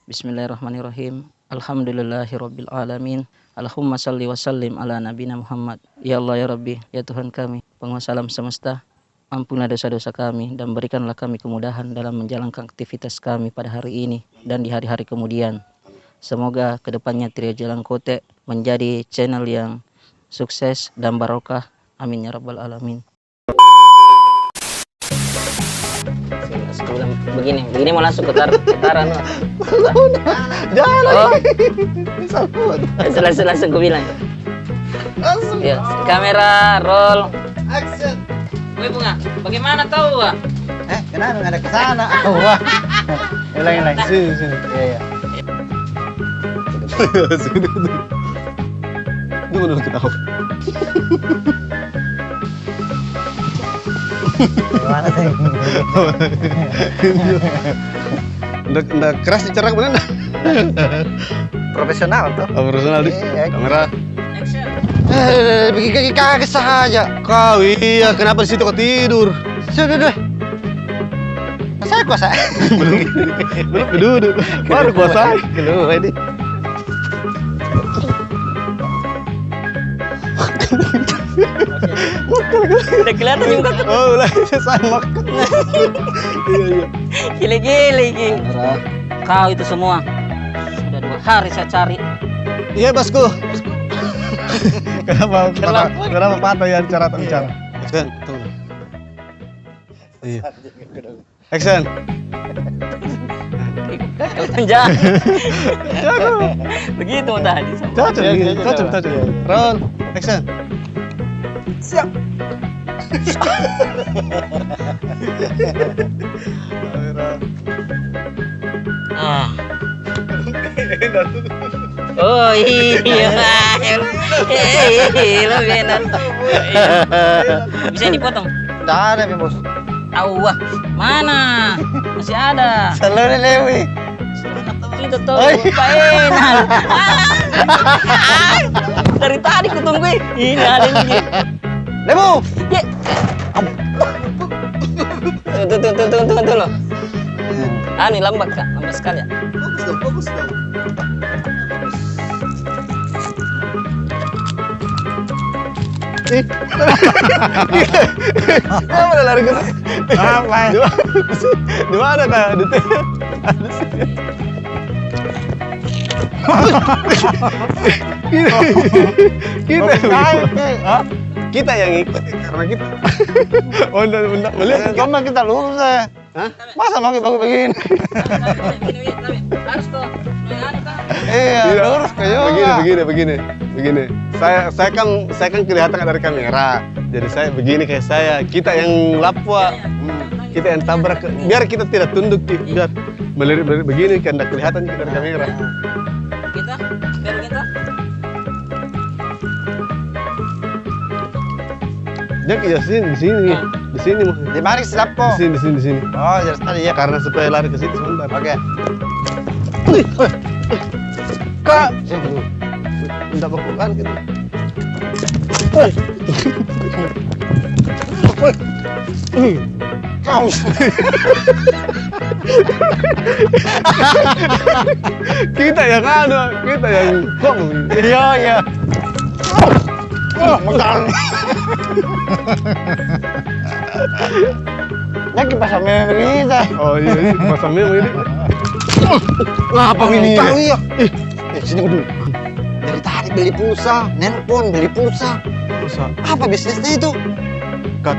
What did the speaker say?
Bismillahirrahmanirrahim. Alhamdulillahirabbil alamin. Allahumma salli wa sallim ala nabiyina Muhammad. Ya Allah ya Rabbi, ya Tuhan kami, penguasa alam semesta, ampunilah dosa-dosa kami dan berikanlah kami kemudahan dalam menjalankan aktivitas kami pada hari ini dan di hari-hari kemudian. Semoga kedepannya Tria Jalan Kote menjadi channel yang sukses dan barokah. Amin ya rabbal alamin. Begini mau langsung ke taran. Jangan Langsung gue bilang. langsung. Ya, kamera roll. Action. Woi Bunga, bagaimana tahu Wak? Kenapa nggak ada ke sana? Wah. Hilang. Sini. Iya. Tunggu dulu ketawa. Gimana sih? Nggak keras dicerak bener. Profesional tuh. Profesional di Iya. kamera. Action. Bikin kaki kaget saja. Kau iya, kenapa di situ kau tidur? Sudah. Saya kuasa. Belum duduk. Baru kuasa. Keluar ini. Udah kelihatan juga. Oh, lah saya makan. Iya. Gile. Kau itu semua sudah 2 hari saya cari. Iya, Bosku. Kenapa patah ya cara bicara? Action, tunggu. Iya. Action. Jangan. Begitu tadi. Cocok. Roll. Action. Siap. Ah. Oh iya. Lo benar. Bisa dipotong. Nggak ada nih bos. Wah, mana? Masih ada. Selalu lewi. Itu tuh, enak. Dari tadi kutunggu. Ini ada ini. Lewu. Ye. Tunggu lo. Ini lambat kak, lambat sekali ya. Fokus dong. Apa lari ke? Apa? Di mana kak? Di tengah. Ada sih. Kita yang ikut karena kita. Oh, enggak melihat. Kamu kita lurus ya. Hah? Masa mau kita begini? Harus tuh. Iya, lurus ke yoga. Begini. Saya kan kelihatan dari kamera. Jadi saya begini kayak saya. Kita yang lapwa. Kita yang tabrak. Biar kita tidak tunduk. Biar melirik begini kan tidak kelihatan dari kamera. Kita, baru kita. Jadi ya di sini Di mari siapa? Di sini. Oh, jadi tadi ya. Karena supaya lari ke situ sebentar. Oke. Kak, minta berpukuhan gitu. Kau. Kita yang kong. Iya. Megang. Lagi pasamnya begini. Oh iya, ini pasangnya begini. Apa ini? Tahu ya. Sini dulu. Dari tadi beli pulsa, nelpon, beli pulsa. Pulsa. Apa bisnisnya itu? Kak,